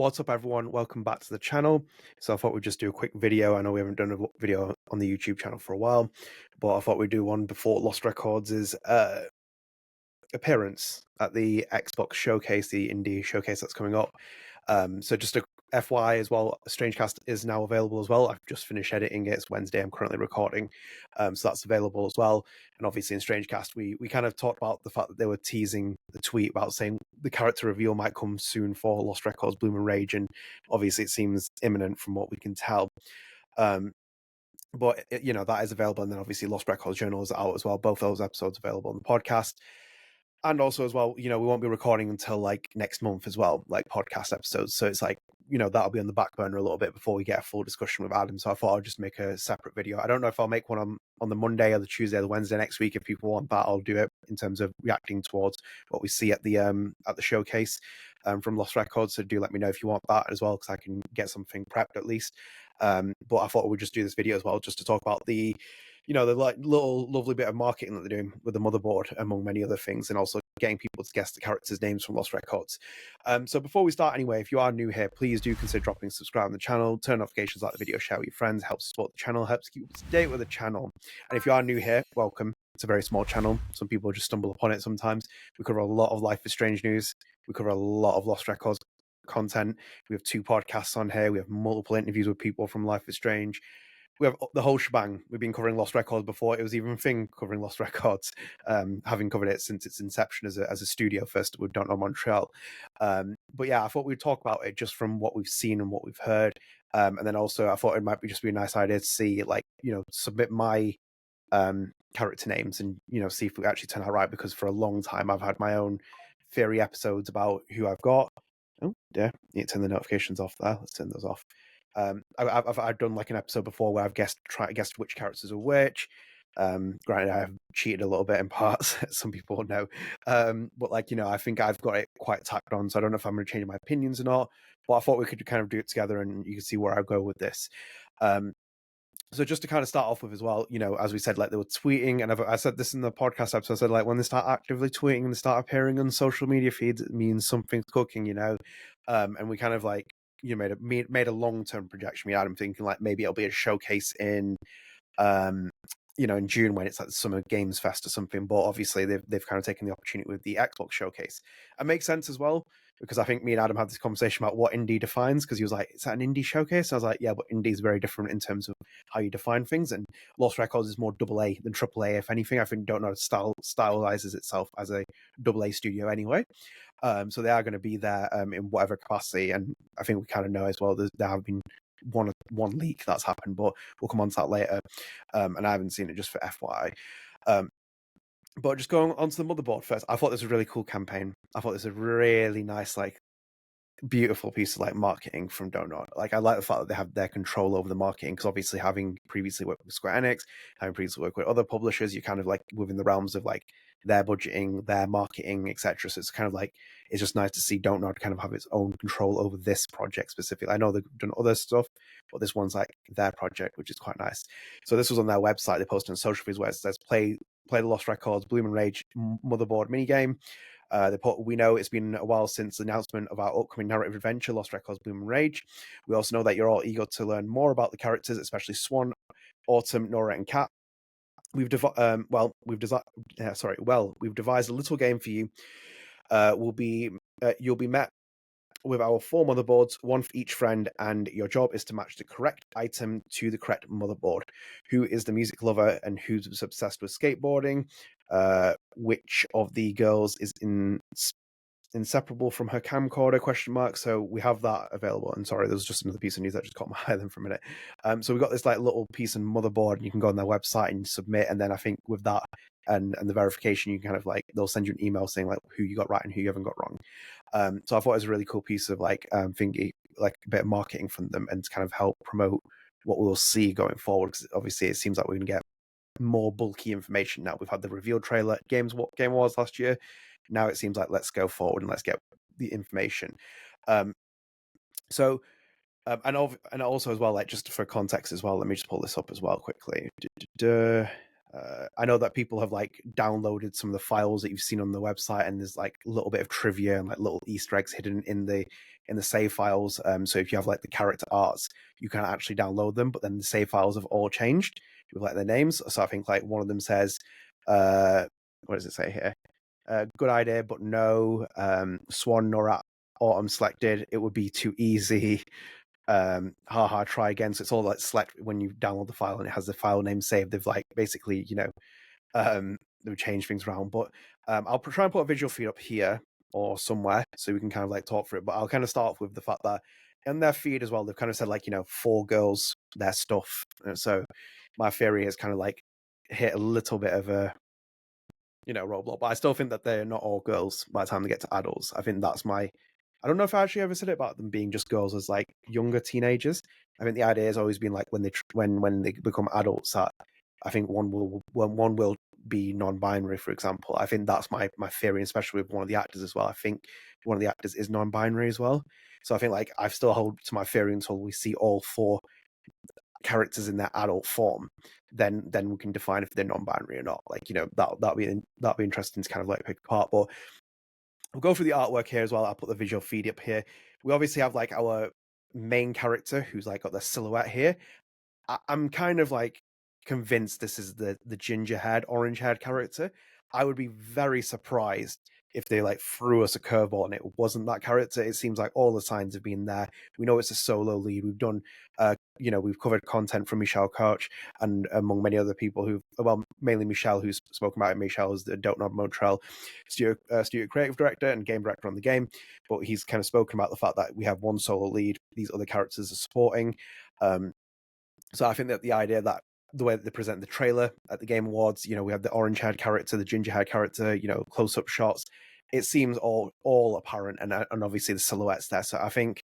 What's up, everyone? Welcome back to the channel. So I thought we'd just do a quick video. I know we haven't done a video on the YouTube channel for a while, but I thought we'd do one before Lost Records' appearance at the Xbox showcase, the indie showcase that's coming up. So just a FYI as well, StrangeCast is now available as well. I've just finished editing it. It's Wednesday. I'm currently recording, so that's available as well. And obviously in StrangeCast, we kind of talked about the fact that they were teasing the tweet about saying the character reveal might come soon for Lost Records, Bloom and Rage, and obviously it seems imminent from what we can tell. But that is available, and then obviously Lost Records Journal is out as well. Both those episodes available on the podcast. And also as well, we won't be recording until like next month as well, like podcast episodes. So it's like, that'll be on the back burner a little bit before we get a full discussion with Adam. So I thought I'd just make a separate video. I don't know if I'll make one on the Monday or the Tuesday or the Wednesday next week. If people want that, I'll do it in terms of reacting towards what we see at the showcase from Lost Records. So do let me know if you want that as well, because I can get something prepped at least. But I thought we'd just do this video as well, just to talk about the like little lovely bit of marketing that they're doing with the motherboard, among many other things, and also getting people to guess the characters' names from Lost Records. So before we start anyway, if you are new here, please do consider dropping subscribe on the channel, turn notifications, like the video, share with your friends, helps support the channel, helps keep up to date with the channel. And if you are new here, welcome. It's a very small channel. Some people just stumble upon it sometimes. We cover a lot of Life is Strange news. We cover a lot of Lost Records content. We have 2 podcasts on here. We have multiple interviews with people from Life is Strange. We have the whole shebang. We've been covering Lost Records before it was even a thing, covering Lost Records, having covered it since its inception as a studio first with Nod Montreal. But yeah, I thought we'd talk about it just from what we've seen and what we've heard. And then also I thought it might be a nice idea to see, like, submit my character names and, see if we actually turn out right, because for a long time I've had my own theory episodes about who I've got. Oh, yeah, you need to turn the notifications off there. Let's turn those off. I've done like an episode before where I've guessed which characters are which. Granted, I have cheated a little bit in parts, some people know. But like, I think I've got it quite tacked on, so I don't know if I'm going to change my opinions or not. But I thought we could kind of do it together, and you can see where I go with this. So just to kind of start off with as well, as we said, like they were tweeting, and I said this in the podcast episode, I said like when they start actively tweeting and they start appearing on social media feeds, it means something's cooking, and we kind of like, made a long-term projection. We had him thinking like maybe it'll be a showcase in in June when it's like the Summer Games Fest or something. But obviously they've kind of taken the opportunity with the Xbox showcase. It makes sense as well, because I think me and Adam had this conversation about what indie defines, because he was like, is that an indie showcase? And I was like, yeah, but indie is very different in terms of how you define things, and Lost Records is more AA than AAA, if anything. I think Don't Know stylizes itself as a AA studio anyway. So they are going to be there in whatever capacity, and I think we kind of know as well there have been one leak that's happened, but we'll come on to that later. And I haven't seen it, just for FYI. But just going on to the motherboard first, I thought this was a really cool campaign. I thought this was a really nice, like, beautiful piece of like marketing from Don't Know. Like, I like the fact that they have their control over the marketing, because obviously having previously worked with Square Enix, having previously worked with other publishers, you're kind of like within the realms of like their budgeting, their marketing, etc. So it's kind of like, it's just nice to see Don't Know kind of have its own control over this project specifically. I know they've done other stuff, but this one's like their project, which is quite nice. So this was on their website. They posted on social feeds where it says play the Lost Records Bloom and Rage motherboard minigame. We know it's been a while since the announcement of our upcoming narrative adventure, Lost Records Bloom and Rage. We also know that you're all eager to learn more about the characters, especially Swann, Autumn, Nora, and Kat. We've devised a little game for you. You'll be met with our 4 motherboards, 1 for each friend, and your job is to match the correct item to the correct motherboard. Who is the music lover and who's obsessed with skateboarding? Which of the girls is inseparable from her camcorder? So we have that available. And sorry, there's just another piece of news that just caught my eye then for a minute. So we got this like little piece of motherboard, and you can go on their website and submit, and then I think with that and the verification, you kind of like, they'll send you an email saying like who you got right and who you haven't got wrong. So I thought it was a really cool piece of like thingy, like a bit of marketing from them, and to kind of help promote what we'll see going forward, because obviously it seems like we're going to get more bulky information now. We've had the reveal trailer Game Awards last year. Now it seems like let's go forward and let's get the information. And also as well, like just for context as well, let me just pull this up as well quickly. I know that people have like downloaded some of the files that you've seen on the website, and there's like a little bit of trivia and like little Easter eggs hidden in the save files. So if you have like the character arts, you can actually download them, but then the save files have all changed with like their names. So I think like one of them says, what does it say here? Good idea, but no. Swann, Nora, Autumn selected. It would be too easy. Try again. So it's all like select when you download the file and it has the file name saved. They've like basically, they've changed things around. But I'll try and put a visual feed up here or somewhere so we can kind of like talk through it. But I'll kind of start off with the fact that in their feed as well, they've kind of said like, 4 girls, their stuff. And so my theory is kind of like hit a little bit of a roadblock, but I still think that they're not all girls by the time they get to adults. I think that's my. I don't know if I actually ever said it about them being just girls as like younger teenagers. I think the idea has always been like when they become adults that I think one will be non-binary, for example. I think that's my theory, especially with one of the actors as well. I think one of the actors is non-binary as well. So I think like I still hold to my theory until we see all 4 characters in their adult form, then we can define if they're non-binary or not. Like, that'll be interesting to kind of like pick apart. But we'll go through the artwork here as well. I'll put the visual feed up here. We obviously have like our main character who's like got the silhouette here. I'm kind of like convinced this is the ginger-haired, orange-haired character. I would be very surprised if they like threw us a curveball and it wasn't that character. It seems like all the signs have been there. We know it's a solo lead. We've done, we've covered content from Michelle Koch and among many other people mainly Michelle, who's spoken about it. Michelle is the Nod Montreal studio creative director and game director on the game, but he's kind of spoken about the fact that we have one solo lead. These other characters are supporting. So I think that the idea that the way that they present the trailer at the Game Awards, we have the orange-haired character, the ginger-haired character, close-up shots. It seems all apparent, and obviously the silhouettes there. So I think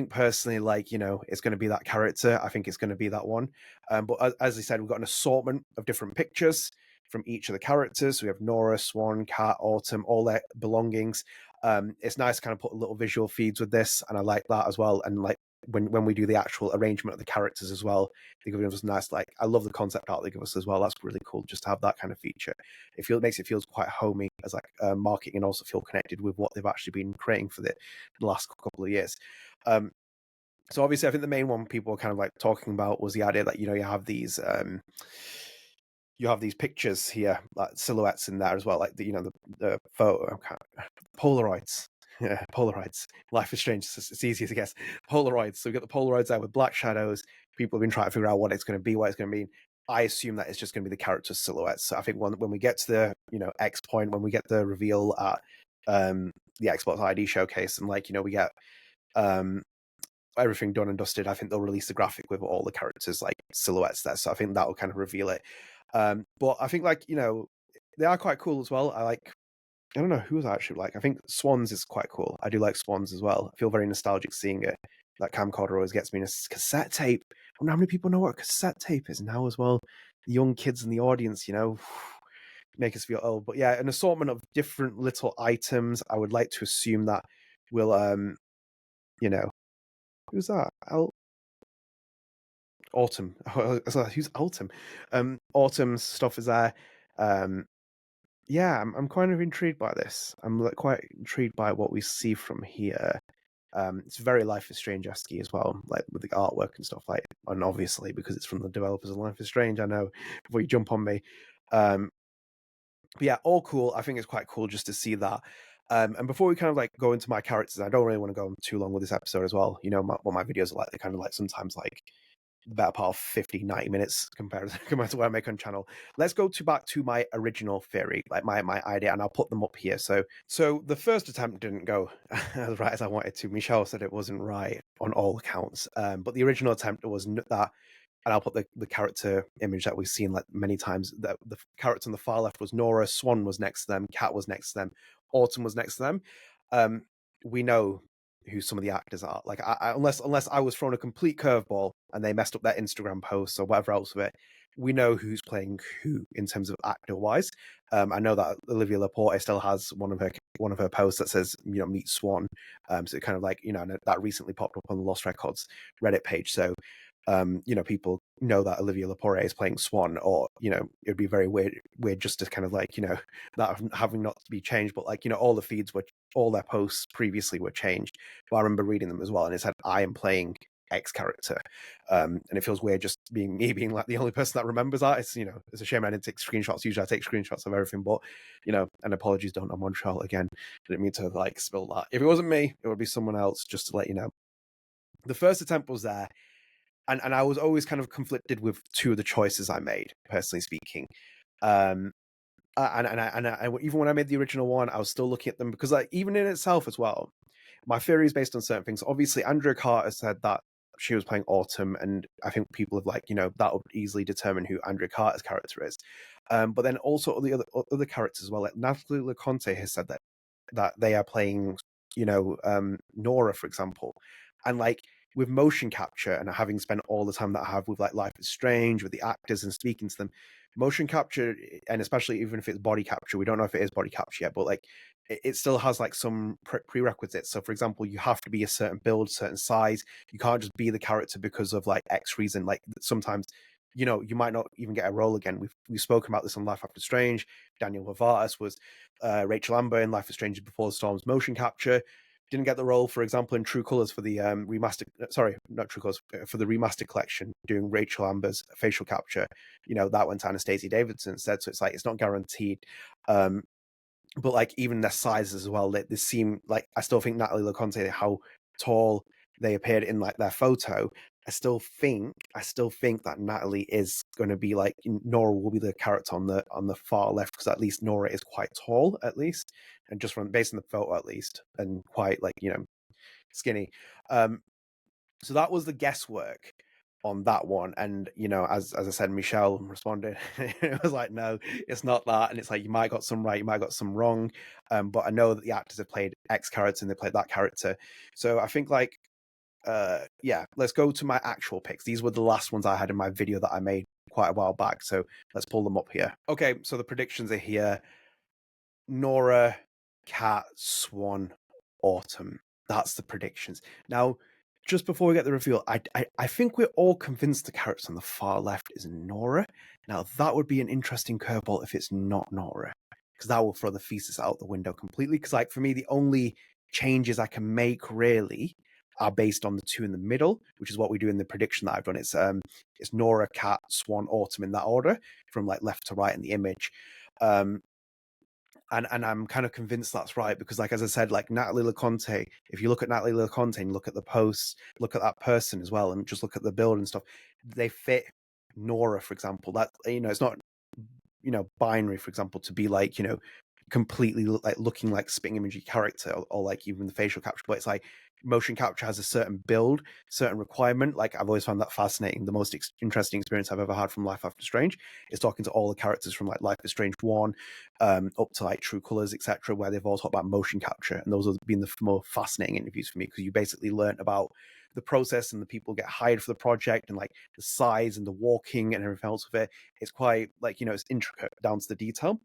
personally, like, it's going to be that character. I think it's going to be that one. But as I said, we've got an assortment of different pictures from each of the characters. So we have Nora, Swann, Kat, Autumn, all their belongings. It's nice to kind of put little visual feeds with this, and I like that as well. And like when we do the actual arrangement of the characters as well, they give us nice, like, I love the concept art they give us as well. That's really cool just to have that kind of feature. It makes it feels quite homey as like marketing, and also feel connected with what they've actually been creating for the last couple of years. So obviously I think the main one people were kind of like talking about was the idea that you have these pictures here, like silhouettes in there as well, like the photo Polaroids. Yeah, Polaroids. Life is strange. It's easy to guess. Polaroids. So we got the Polaroids there with black shadows. People have been trying to figure out what it's going to be, what it's going to mean. I assume that it's just going to be the character silhouettes. So I think when we get to the X point, when we get the reveal at the Xbox ID showcase, and like we get everything done and dusted, I think they'll release the graphic with all the characters like silhouettes there. So I think that will kind of reveal it. But I think like they are quite cool as well. I don't know who's actually like. I think Swann's is quite cool. I do like Swann's as well. I feel very nostalgic seeing it. That camcorder always gets me in a cassette tape. I wonder how many people know what a cassette tape is now as well. The young kids in the audience, make us feel old. But yeah, an assortment of different little items. I would like to assume that will, who's that? Autumn. Who's Autumn? Autumn's stuff is there. Yeah, I'm kind of intrigued by this. I'm like quite intrigued by what we see from here. It's very Life is Strange-esque as well, like with the artwork and stuff, like, and obviously because it's from the developers of Life is Strange, I know before you jump on me. But yeah, all cool. I think it's quite cool just to see that. And before we kind of like go into my characters, I don't really want to go on too long with this episode as well. What my videos are like. They're kind of like sometimes like the better part of 50, 90 minutes compared to what I make on channel. Let's go back to my original theory, like my idea, and I'll put them up here. So the first attempt didn't go as right as I wanted to. Michelle said it wasn't right on all accounts. But the original attempt was that, and I'll put the character image that we've seen like many times. That the character on the far left was Nora, Swann was next to them, Kat was next to them, Autumn was next to them. We know who some of the actors are. Like, unless I was thrown a complete curveball and they messed up their Instagram posts or whatever else with it, we know who's playing who in terms of actor wise. I know that Olivia Laporte still has one of her posts that says meet Swann. So it kind of like that recently popped up on the Lost Records Reddit page. So people know that Olivia Lepore is playing Swann, or it'd be very weird just to kind of like that having not to be changed. But like all the feeds were, all their posts previously were changed. But I remember reading them as well, and it said I am playing X character, and it feels weird just being like the only person that remembers that. It's a shame I didn't take screenshots. Usually I take screenshots of everything, but and apologies to Nod Montreal again. I didn't mean to like spill that. If it wasn't me, it would be someone else. Just to let you know, the first attempt was there. And I was always kind of conflicted with two of the choices I made, personally speaking. Um, and even when I made the original one, I was still looking at them because, like, even in itself as well, my theory is based on certain things. Obviously, Andrea Carter said that she was playing Autumn, and I think people have that would easily determine who Andrea Carter's character is. But then also all the other characters as well. Like Natalie LeConte has said that they are playing, Nora, for example, and like with motion capture and having spent all the time that I have with like Life is Strange with the actors and speaking to them, motion capture, and especially even if it's body capture, we don't know if it is body capture yet, but like it still has like some prerequisites. So for example, you have to be a certain build, certain size. You can't just be the character because of like X reason. Like sometimes you might not even get a role again. We've spoken about this on Life After Strange. Daniel Vargas was Rachel Amber in Life is Strange Before the Storm's motion capture. Didn't get the role, for example, in True Colors for the remastered. Sorry, not True Colors, for the remastered collection, doing Rachel Amber's facial capture. That went to Anastasia Davidson instead. So it's like it's not guaranteed. But like even their sizes as well, they seem like, I still think Natalie LeConte, how tall they appeared in like their photo. I still think that Natalie is going to be like, Nora will be the character on the far left, because at least Nora is quite tall, at least, and just from based on the photo at least, and quite like skinny. So that was the guesswork on that one, and as I said, Michelle responded. It was like, no, it's not that, and it's like you might got some right, you might got some wrong, but I know that the actors have played X character and they played that character. So I think like yeah, let's go to my actual picks. These were the last ones I had in my video that I made quite a while back, so let's pull them up here. Okay, so the predictions are here. Nora, Cat, Swann, Autumn. That's the predictions. Now, just before we get the reveal, I think we're all convinced the character on the far left is Nora. Now, that would be an interesting curveball if it's not Nora, because that will throw the thesis out the window completely. Because, like, for me, the only changes I can make really are based on the two in the middle, which is what we do in the prediction that I've done. It's Nora, Cat, Swann, Autumn in that order, from like left to right in the image. And I'm kind of convinced that's right, because like, as I said, like Natalie LeConte, if you look at Natalie LeConte and look at the posts, look at that person as well, and just look at the build and stuff, they fit Nora, for example. That, it's not, binary, for example, to be like, completely like looking like spitting image character, or like even the facial capture, but it's like motion capture has a certain build, certain requirement. Like I've always found that fascinating. The most interesting experience I've ever had from Life After Strange is talking to all the characters from like Life is Strange 1 up to like True Colors, etc., where they've all talked about motion capture, and those have been the more fascinating interviews for me, because you basically learn about the process and the people get hired for the project, and like the size and the walking and everything else with it. It's quite like, it's intricate down to the detail.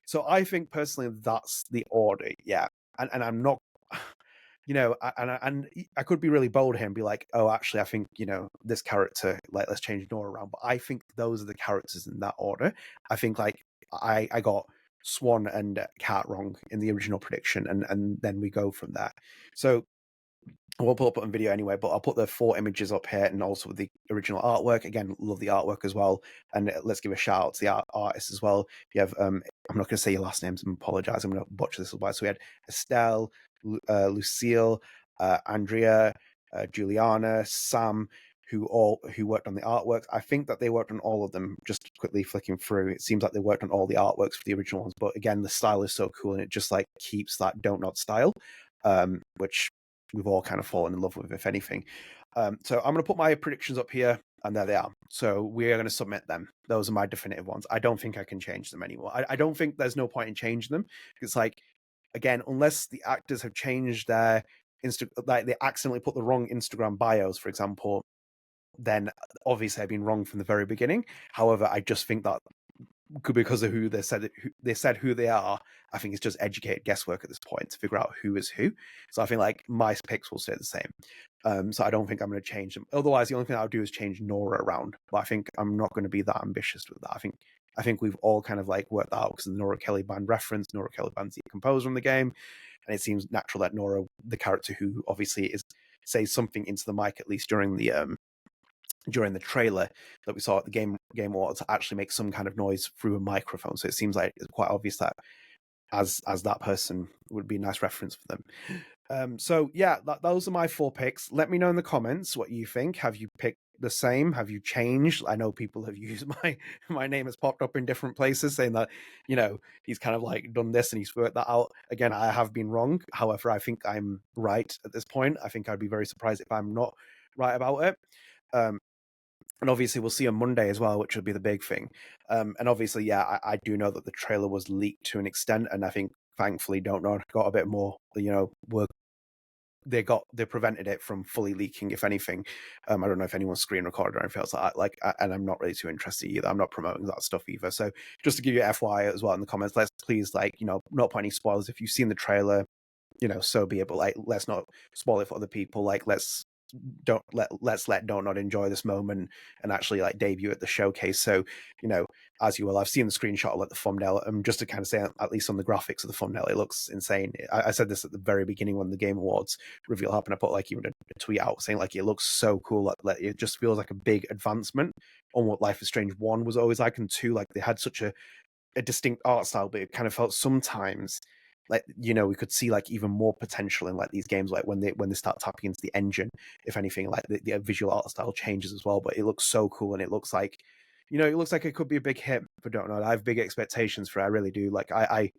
So I think personally that's the order, yeah. And I'm not, and I could be really bold here and be like, oh, actually, I think this character, like, let's change Nora around. But I think those are the characters in that order. I think like I got Swann and Cat wrong in the original prediction, and then we go from there. So I won't put up on video anyway, but I'll put the 4 images up here, and also the original artwork. Again, love the artwork as well. And let's give a shout out to the artist as well. You have, I'm not going to say your last names, I apologize, I'm going to butcher this as well. So we had Estelle, Lucille, Andrea, Juliana, Sam, who worked on the artworks. I think that they worked on all of them. Just quickly flicking through, it seems like they worked on all the artworks for the original ones. But again, the style is so cool, and it just like keeps that Don't Nod style, which we've all kind of fallen in love with, if anything. So I'm going to put my predictions up here, and there they are. So we're going to submit them. Those are my definitive ones. I don't think I can change them anymore. I don't think there's no point in changing them. It's like, again, unless the actors have changed their like they accidentally put the wrong Instagram bios, for example, then obviously I've been wrong from the very beginning. However, I just think that because of who they said who they are. I think it's just educated guesswork at this point to figure out who is who. So I think like my picks will stay the same. So I don't think I'm going to change them. Otherwise, the only thing I'll do is change Nora around. But I think I'm not going to be that ambitious with that. I think we've all kind of like worked that out because the Nora Kelly Band reference. Nora Kelly Band's the composer in the game, and it seems natural that Nora, the character who obviously is says something into the mic at least during the trailer that we saw at the game awards, to actually make some kind of noise through a microphone. So it seems like it's quite obvious that as that person would be a nice reference for them. So yeah, those are my 4 picks. Let me know in the comments what you think. Have you picked the same? Have you changed? I know people have used my name has popped up in different places saying that, you know, he's kind of like done this and he's worked that out. Again, I have been wrong. However, I think I'm right at this point. I think I'd be very surprised if I'm not right about it. And obviously we'll see on Monday as well, which will be the big thing. And obviously, yeah, I do know that the trailer was leaked to an extent, and I think thankfully Don't Know got a bit more, you know, they prevented it from fully leaking, if anything. I don't know if anyone's screen recorded or anything else like that. And I'm not really too interested either. I'm not promoting that stuff either. So just to give you FYI as well in the comments, let's please, like, you know, not put any spoilers. If you've seen the trailer, you know, so be it, but like, let's not spoil it for other people. Like, let's let Don't Not enjoy this moment and actually like debut at the showcase. So, you know, as you will, I've seen the screenshot of like the thumbnail, and just to kind of say, at least on the graphics of the thumbnail, it looks insane. I said this at the very beginning when the Game Awards reveal happened. I put like even a tweet out saying like it looks so cool. Like it just feels like a big advancement on what Life is Strange 1 was always like, and 2, like they had such a distinct art style, but it kind of felt sometimes like, you know, we could see like even more potential in like these games, like when they start tapping into the engine, if anything, like the visual art style changes as well. But it looks so cool, and it looks like, you know, it looks like it could be a big hit. But Don't Know, I have big expectations for it. I really do. Like I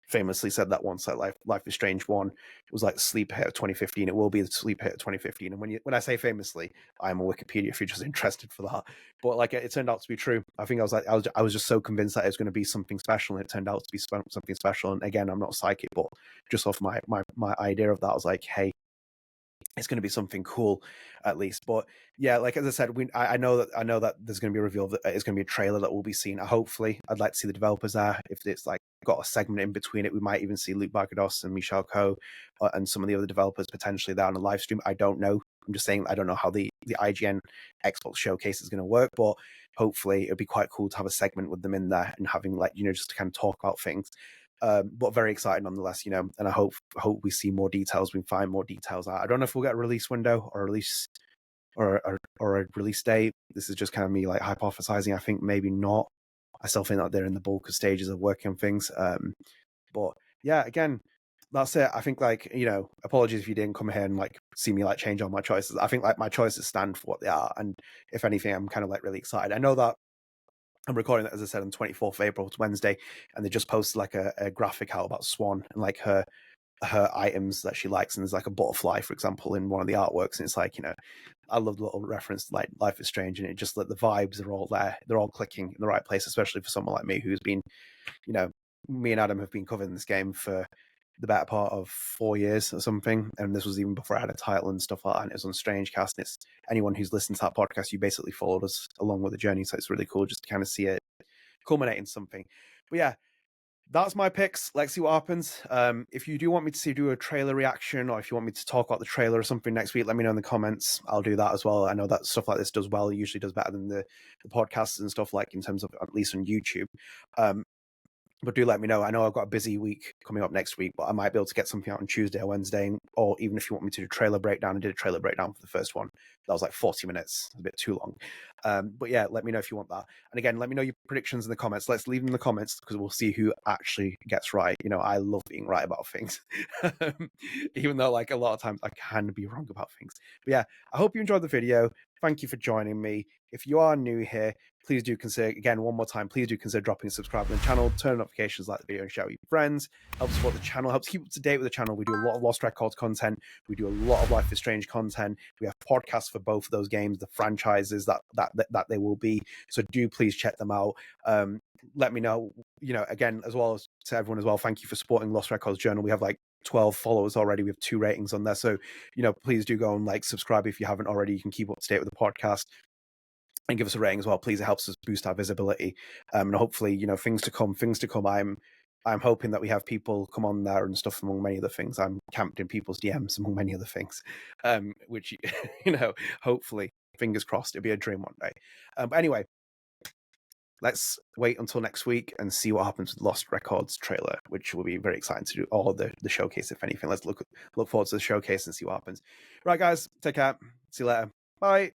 famously said that once, that Life is Strange 1 was like the sleeper hit of 2015. It will be the sleeper hit of 2015. And when I say famously, I'm on Wikipedia if you're just interested for that. But like it turned out to be true. I think I was just so convinced that it was going to be something special, and it turned out to be something special. And again, I'm not psychic, but just off my idea of that, I was like, hey, it's going to be something cool at least. But yeah, like as I said, I know that there's going to be a reveal, that it's going to be a trailer that we'll be seeing. Hopefully, I'd like to see the developers there. If it's like got a segment in between it, we might even see Luke Bargados and Michelle Coe and some of the other developers potentially there on the live stream. I don't know. I'm just saying I don't know how the IGN Xbox showcase is going to work, but hopefully it'd be quite cool to have a segment with them in there and having, like, you know, just to kind of talk about things. But very excited nonetheless, you know, and I hope we see more details, we find more details out. I don't know if we'll get a release window or a release or a release date. This is just kind of me like hypothesizing. I think maybe not. I still think that they're in the bulk of stages of working on things. But yeah, again, that's it. I think, like, you know, apologies if you didn't come here and like see me like change all my choices. I think like my choices stand for what they are, and if anything, I'm kind of like really excited. I know that I'm recording that, as I said, on the 24th of April, it's Wednesday, and they just posted like a graphic out about Swann and like her items that she likes, and there's like a butterfly, for example, in one of the artworks, and it's like, you know, I love the little reference to like Life is Strange, and it just like the vibes are all there, they're all clicking in the right place, especially for someone like me who's been, you know, me and Adam have been covering this game for the better part of 4 years or something, and this was even before I had a title and stuff like that, and it was on StrangeCast, and it's anyone who's listened to that podcast, you basically followed us along with the journey, so it's really cool just to kind of see it culminate in something. But yeah, that's my picks. Let's see what happens. If you do want me to do a trailer reaction, or if you want me to talk about the trailer or something next week, let me know in the comments. I'll do that as well. I know that stuff like this does well. It usually does better than the podcasts and stuff, like in terms of at least on YouTube. But do let me know. I know I've got a busy week coming up next week, but I might be able to get something out on Tuesday or Wednesday. Or even if you want me to do a trailer breakdown, I did a trailer breakdown for the first one. That was like 40 minutes, a bit too long. But yeah, let me know if you want that. And again, let me know your predictions in the comments. Let's leave them in the comments, because we'll see who actually gets right. You know, I love being right about things, even though like a lot of times I can be wrong about things. But yeah, I hope you enjoyed the video. Thank you for joining me. If you are new here, please do consider, again, one more time, please do consider dropping a subscribe to the channel, turn notifications, like the video, and share with your friends. Help support the channel, helps keep up to date with the channel. We do a lot of Lost Records content. We do a lot of Life is Strange content. We have podcasts for both of those games, the franchises that they will be. So do please check them out. Let me know, you know, again, as well as to everyone as well, thank you for supporting Lost Records Journal. We have like 12 followers already. We have 2 ratings on there. So, you know, please do go and like subscribe if you haven't already. You can keep up to date with the podcast. and give us a rating as well, please. It helps us boost our visibility, and hopefully, things to come. I'm hoping that we have people come on there and stuff, among many other things. I'm camped in people's DMs, among many other things, which hopefully, fingers crossed, it'll be a dream one day. But anyway, let's wait until next week and see what happens with Lost Records trailer, which will be very exciting to do, or the showcase, if anything. Let's look forward to the showcase and see what happens. Right, guys, take care. See you later. Bye.